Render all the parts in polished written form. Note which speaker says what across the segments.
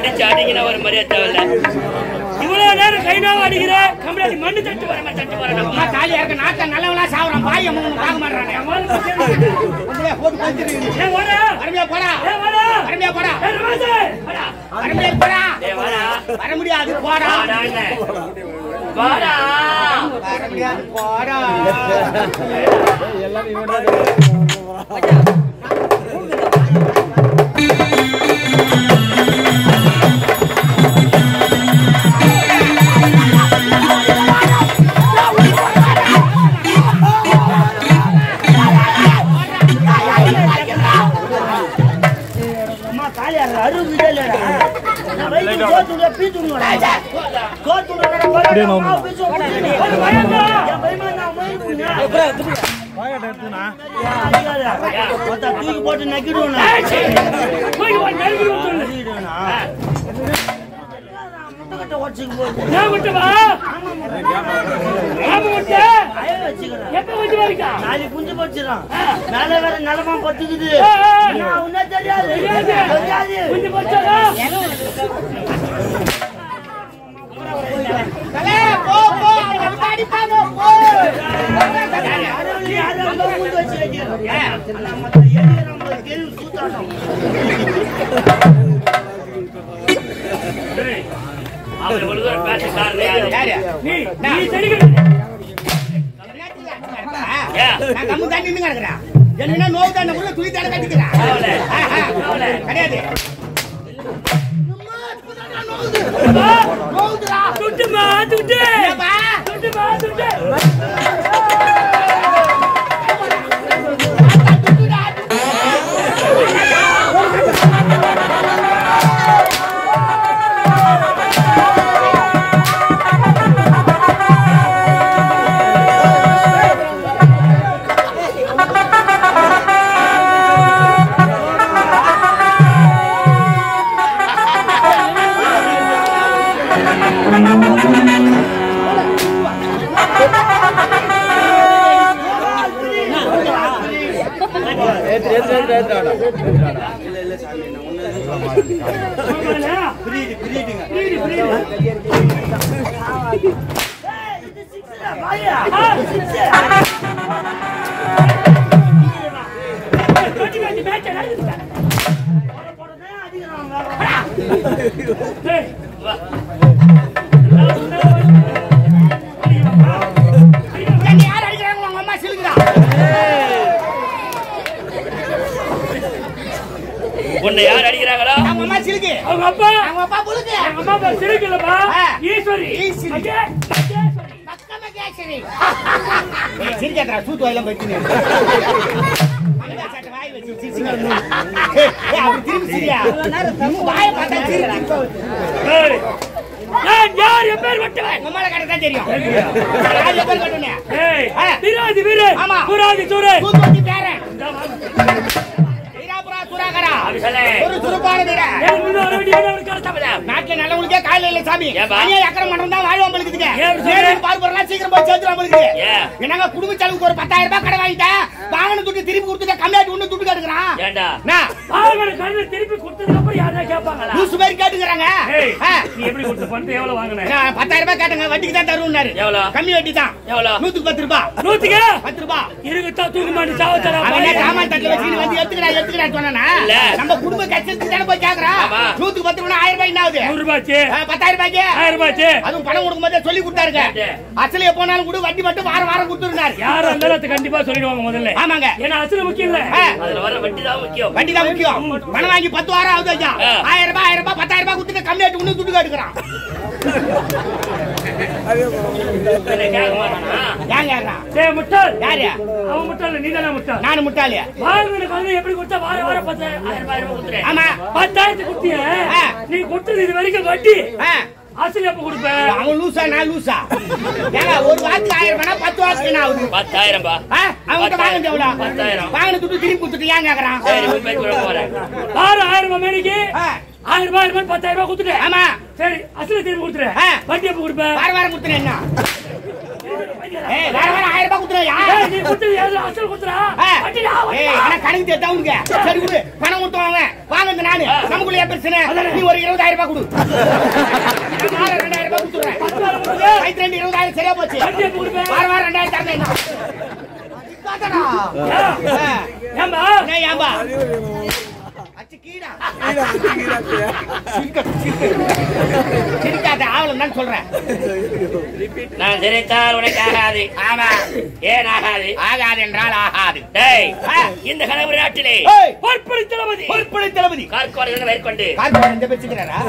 Speaker 1: அடிச்சு அடிக்கின ஒரு மரியாதை தேவையில்ல. இவ்வளவு நேரம் கைனாவ அடிக்கிற கம்பளி மண்ணு தட்டு வரமா தட்டு வரணும்.
Speaker 2: காலியா இருக்க நாக்க நல்லவளா சாவறான் பாய் அம்மா பாக்க மாட்டறானே. உங்களே போட்டு பஞ்சிரீங்க. ஏ வாடா. அரம்பியா போடா. ஏ வாடா. அரம்பியா போடா. ஏ ரமாசே. வாடா. அரம்பியா போடா. ஏ வாடா. வர முடியாது போடா. வாடா. வாடா. வர முடியாது போடா. எல்லாரும் இவடா. போட்டு நக்கிடுவோம் நாளைக்கு குஞ்சு போச்சுறான் மேல வேற நிலமா பத்துக்குது தெரியாது என்ன நோவு தானே துணி தானே கட்டிக்கிறேன் கிடையாது
Speaker 1: உன்னை யார் அடிக்கிறாங்களோ அவங்க அம்மா சிலுக்கு அவங்க அப்பா புளுக்கு அவங்க அம்மா பேர் சிலுக்கு இல்லப்பா ஈஸ்வரி மகேஸ்வரி சிரிக்கடா சூத்து வாயில பத்தினே மண்ணாச்சட்ட வாய் வச்சு சிரிச்சிங்க அப்படி திருப்பி சிரியா வாய் பார்த்தா சிரிச்சு நான் யார் என் பேர் வட்டவன் நம்மள கடை தெரியும் யார் பேர் வட்டவனே ஏய் விராதி வீர புராதி சூரே கூத்துட்டி பேரன் ஒரு சுருப்பான வீர நாட்டுல நல்லவங்களுக்கே காலையில இல்ல சாமி அக்கறம் மன்றம் தான் வாழ்வாம இருக்குதுங்க பார்ப்பறலாம் சீக்கிரம் போய் சேர்த்துறாம இருக்குது என்னங்க குடும்ப செலவுக்கு ஒரு 10,000 ரூபாய் கடை வாங்கிட்டேன் வாகன துட்டு திருப்பி கொடுத்துட்டா கம்மியாட்டி ஒண்ணு துட்டு கேட்டுக்கிறான் ஏண்டா வாகன கடை திருப்பி கொடுத்ததுக்கு அப்புறம் யாரா கேட்பாங்களா லூசு மாதிரி கேட்டுக்கறாங்க நீ எப்படி கொடுத்த பணத்தை எவ்வளவு வாங்குன 10,000 ரூபாய் கேட்டங்க வட்டிக்கு தான் தருவாரு எவ்வளவு கம்மி வட்டி தான் எவ்வளவு 110 ரூபாய் 10 ரூபாய் இருக்குதா தூக்கு மாட்டி சாவச்சடா அவனே சாமான் தட்டல வச்சு வந்து எடுத்துக்கடா சொன்னானா நம்ம குடும்ப கஷ்டத்துக்கு தான போய் கேக்குறா 110 ரூபாய் 1000 ரூபாய் என்னாவுது 100 ரூபாய் 10,000 ரூபாய் 1000 ரூபாய் அதுவும் பணம் கொடுக்கும்போது சொல்லி கொடுத்தாருங்க அசலே போனாலும் கூட வட்டி மட்டும் வாரம் கொடுத்துறாரு யார இருந்தாலும் கண்டிப்பா சொல்லிடுவாங்க முதல்ல ஆமாங்க ஏன்னா அசல முக்கியம் இல்ல அதுல வர வட்டி தான் முக்கியம் பணம் வாங்கி 10 வாரம் ஆகுது ஐயா 1000 ரூபாய் 10,000 ரூபாய் கொடுத்து கம்மியாட்டு ஒண்ணு துட்டு கேட்டுக்கறான் முட்டாள் யாரு அவன் முட்டாள் நீதானே முட்டாள் நானும் முட்டாள் வாங்கின எப்படி கொடுத்தா வார வாரம் 10,000 ரூபாய் கொடுத்துறேன் ஆமா 10,000 கொடுத்திய நீ கொடுத்தது இது வரைக்கும் வட்டி அசல் எப்ப கொடுப்ப அவன் லூசா நான் லூசா ஏங்க ஒரு வாரத்துக்கு 1000 ரூபாய் 10 வாரத்துக்கு என்ன ஆகுது 10,000 பா அவன்கிட்ட வாங்க எவ்வளவு 10,000 வாங்கின துட்டு திருப்பி கொடுத்துட்டு ஏன் கேக்குறான் சரி போய் போறேன் வாரம் 1000 ரூபாய் மேனிக்கு 1000 ரூபாய் 10,000 ரூபாய் கொடுத்துட்டு ஆமா சரி அசல் திருப்பி கொடுத்துறேன் வட்டி எப்ப கொடுப்ப வார வாரம் கொடுத்துறேன் என்ன ஏய் வேற 1000 ரூபாய் குடுறயா?
Speaker 2: நீ குடுத்து அசல் குடுறா.
Speaker 1: ஏய் انا கணக்கு தேத்தா உனக்கு. சரி குடு. பணம் கொடுத்துவாங்க. வாங்குங்க நானு. நமக்குள்ள பிரச்சனை. நீ ஒரு 20000 ரூபாய் கொடு. நான் 2000 ரூபாய் குடுறேன். கைக்கு 20000 சரியா போச்சு. வார 2000 தரேன். காதடா.
Speaker 2: ஏம்பா?
Speaker 1: ஏய் ஏம்பா. அச்சு கீடா. சிரிக்காத ஆவல நான் சொல்றேன்.
Speaker 2: நான் சிரித்தால் உனக்கு ஆகாது.
Speaker 1: ஆமா.
Speaker 2: ஏன் ஆகாது?
Speaker 1: ஆகாது என்றால் ஆகாது.
Speaker 2: டேய் இந்த கனவு நாட்டிலே பொற்புடி தளபதி கார்கோடகன் மேற்கொண்டு
Speaker 1: கார்கோடகன் இந்த பேச்சுக்கிறாரா?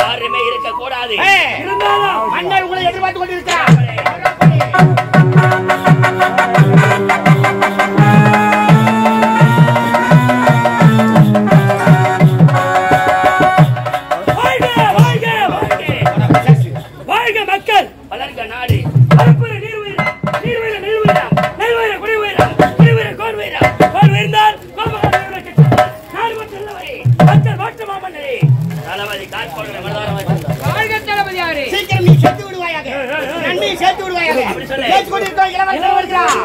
Speaker 2: யாருமே இருக்க கூடாது.
Speaker 1: மன்னர் உங்களை எதிர்பார்த்து கொண்டிருக்கிறார்.
Speaker 2: வாழ்க மக்கள், வளர்க நாடு.
Speaker 1: சீக்கிரம் நீ சேர்த்து விடுவாயாக. நன்றி சேர்த்து விடுவாயாக. பேச்சு கொண்டிருக்கோம் இளவரசர் வருகிறார்.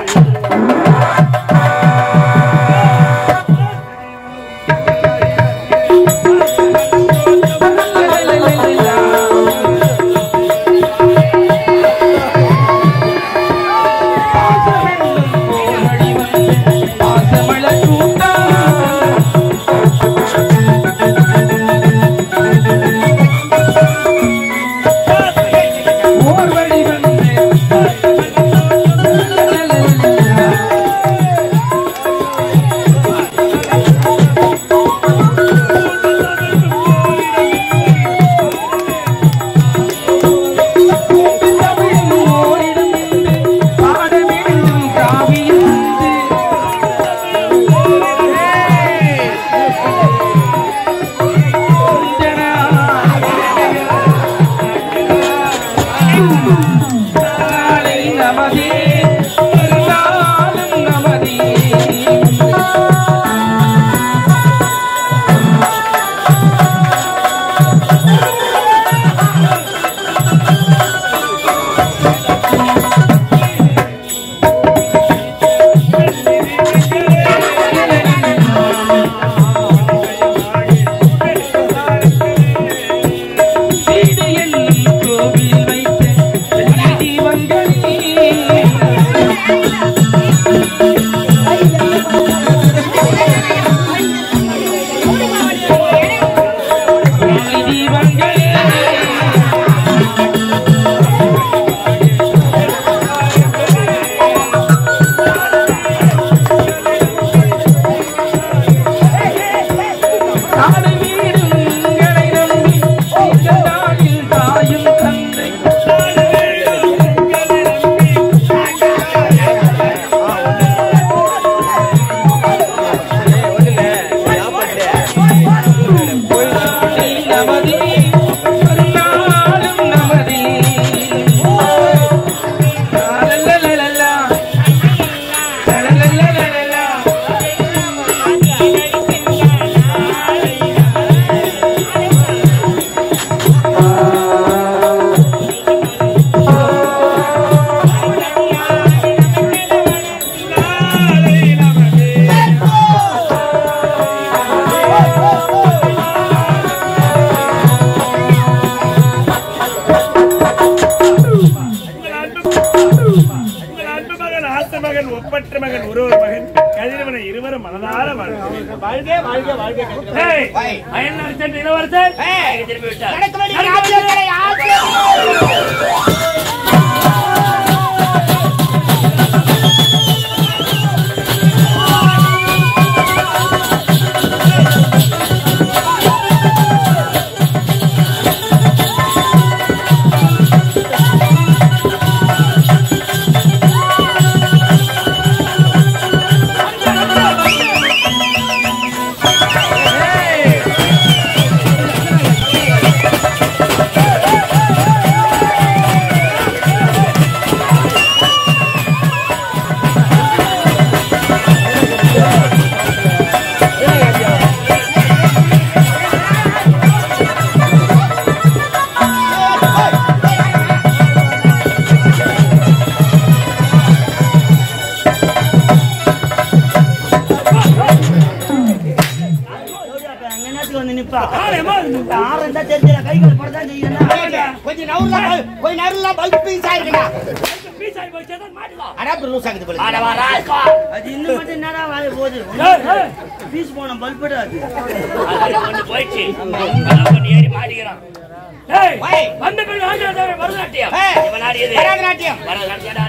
Speaker 2: தெரியல கை கால் படத்தான் செய்யணும்.
Speaker 1: கொஞ்சம் நவுர்லாம் பல்ப் பீஸ் ஆயிருக்குடா. அடா லூஸ் ஆகுது போல.
Speaker 2: அது இன்னும் மட்டும் என்னடா வாய போகுது. பீஸ் போன பல்படா அது.
Speaker 3: அது போயிடுச்சு. அதான் ஏறி மாட்டிக்கிறான். ஏய் வந்த பிறகு ஆஞ்சநேயர் பரதநாட்டியம். இவன் ஆடியது
Speaker 1: பரதநாட்டியம்.
Speaker 3: பரதநாட்டியம்டா.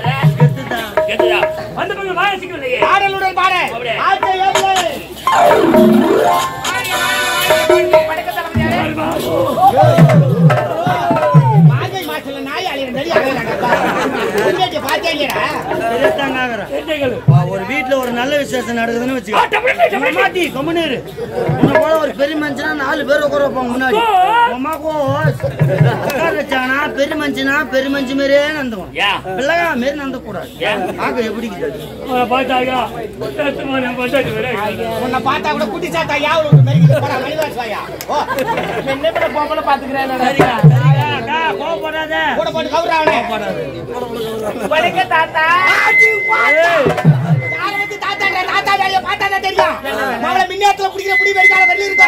Speaker 3: கேக்குதா? வந்த பிறகு வாசிக்கலையே.
Speaker 1: ஆடலுடன் பாடு. ஆச்சே ஏப்லே. மாங்கை மாசல நாய் அலிரண்டடி அங்கடா. உங்கேயே பாத்தேங்கடா.
Speaker 2: பெரியதாங்க ஆகற. ஒரு வீட்ல ஒரு நல்ல விசேஷம் நடக்குதுன்னு வெச்சுக்க. மாட்டி கம்முனேரு. உன்ன போல ஒரு பெரிய மனுஷனா 4 பேர் உட்கார வைப்பாங்க முன்னாடி. அம்மாக்கோ உட்கார வச்சானா பெரிய மனுஷனா பெரிய மனுஷ மாதிரியே நந்துவோம். பிள்ளையா மாரி நந்த கூடாது. ஆக எப்படிக்குது?
Speaker 3: பாத்தாயா.
Speaker 1: உன்னை பார்த்தா கூட குட்டி சாத்தா யாவல மேரிக்கு போடா மணிவாசையா. ஓ என்ன பண்ண போகல பாத்துக்கறேன்.
Speaker 2: சரிடா கோபப்படாத.
Speaker 1: கூட போட்டு கவுறானே.
Speaker 2: படுங்க தாத்தா.
Speaker 1: ஆச்சி பாத்தா. யார வந்து தாத்தா வேலைய பார்த்தா தெரியும். அவள மின்னேத்துல புடிக்கிற புடி வெடிக்கால வெளிய இருக்கா.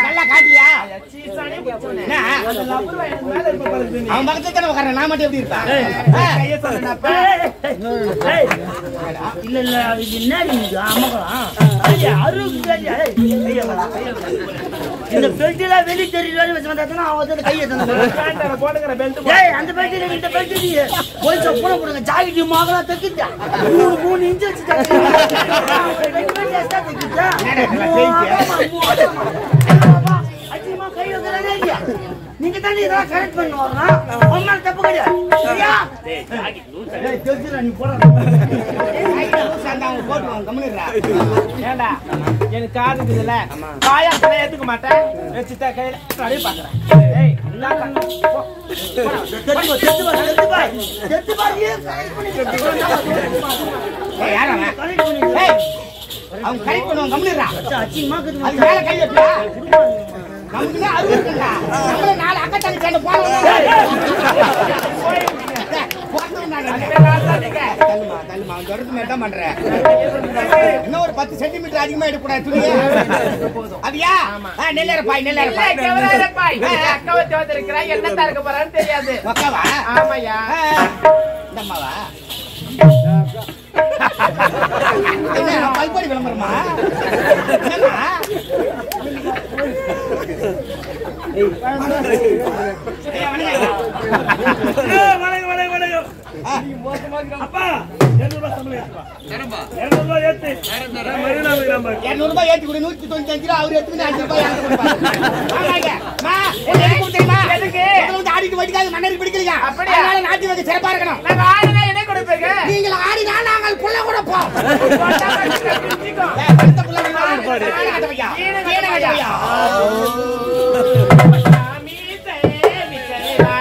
Speaker 1: நல்லா காட்டியா? சீசானே புடிச்சனே. அந்த லப்பர் எனக்கு மேல இருக்க பாருங்க. அவன் பக்கத்துல தான உட்கார்ற நான் மட்டும் எப்படி இருப்பேன்? கைய சொல்லனப்பா.
Speaker 2: இல்ல இது என்னடி இது அம்மகலாம். ஐயா அருகலையா. கைய வா. இந்த பெல்ட்ல வெளிய தெரியலன்னு வச்சு வந்தாதனா அவன் கைய தந்தா. காண்டற போடுங்கற பெல்ட். ஏய் அந்த பெல்ட்ல இந்த பெல்ட் நீ போய் சப்புன போடுங்க. ஜாக்கெட் மகளா தக்கிட்டா. 3 இன்ச் வச்சு தக்கிட்டா. பெல்ட் எஸ்டா தக்கிட்டா. அஜிமா கைய வரலையா. நீங்க தானே இத கரெக்ட் பண்ணி வரணும். அம்மா தப்பு கிடையாது. சரியா?
Speaker 3: டேய் ஜாக்கெட் லூஸ்
Speaker 2: டேய் தெரிஞ்சல நீ போடா.
Speaker 1: கையில லூஸ் ஆண்டா அவன் போடுவான் கம்முனிரா. ஏண்டா எனக்கு காது இருக்குதுல. காயா கலை ஏத்துக்க மாட்டேன். வெச்சிட்ட கையில அப்படியே பாக்குறேன். ஏய் என்ன பண்ணு.
Speaker 2: செத்து பாரு கரெக்ட் பண்ணி
Speaker 1: ஏய் யாரா அவன்?
Speaker 2: கரெக்ட் பண்ணி
Speaker 1: ஏய் அவன் கரெக்ட் பண்ணுவான் கம்முனிரா.
Speaker 2: அச்சிமா குது
Speaker 1: அது மேல கை வைப்பா. நமக்கு அருள் இருக்குடா. நம்மள 4 அக்கா தங்கச்சி சேர்ந்து போறோம். தள்ளுமா தொடர்ந்து என்ன பண்ற? இன்னும் ஒரு 10 சென்டிமீட்டர் அதிகமா எடுக்கூடாது துணியே. அப்படியா? நெல்லரப்பாய் அக்காவை தோத்திருக்கிறா. என்னத்தா இருக்க போறான்னு தெரியாது. அக்காவா? ஆமாயா. இந்தம்மாவா? என்ன பல்படி விளம்பரமா? என்னம்மா?
Speaker 2: அப்பா 200 ரூபாய் சம்பளம் ஏத்துப்பா. 200 ரூபாய் ஏத்து.
Speaker 1: 200 ரூபாய் ஏத்தி கொடு. 195 ரூபாய் அவர் ஏத்துக்கு 5 ரூபாய் எனக்கு கொடுப்பாங்க. ஆமாங்க. மா என்ன கொடுத்தீமா? எதுக்கு? உங்களுக்கு ஆடிக்கு வடிக்காது மண்ணருக்கு பிடிக்கலையா? அதனால நாட்டி வந்து சிறப்பா இருக்கணும். நாங்க ஆடினா என்ன கொடுப்பீங்க? நீங்க ஆடினா நாங்கள் புள்ள கொடுப்போம். அடுத்த புள்ள கொடுப்பாரு. ஆடகட்டவையா. ஏடகட்டவையா. சாமி சேவி சேவா.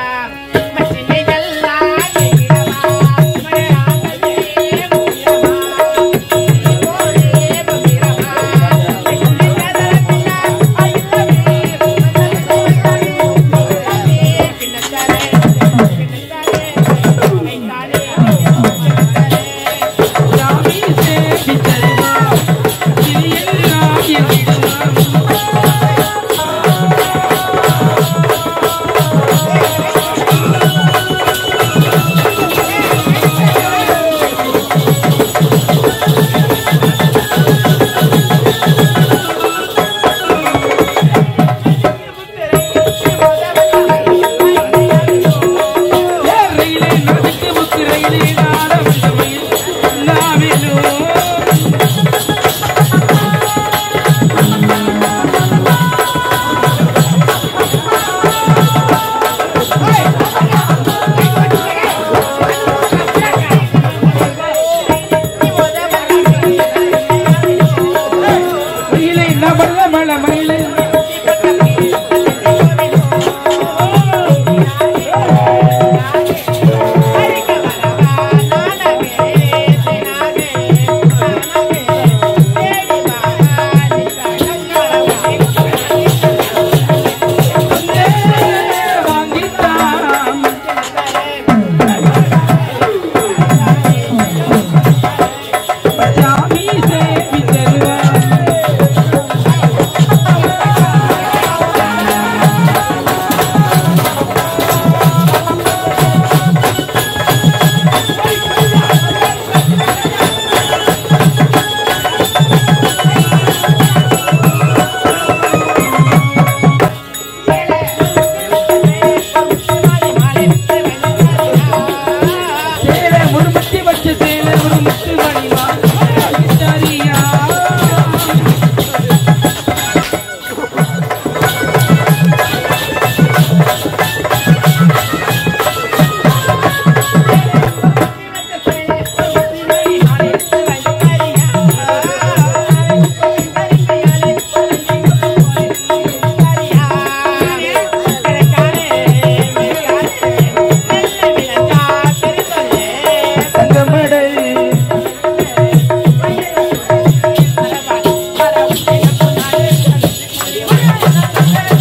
Speaker 2: Hey!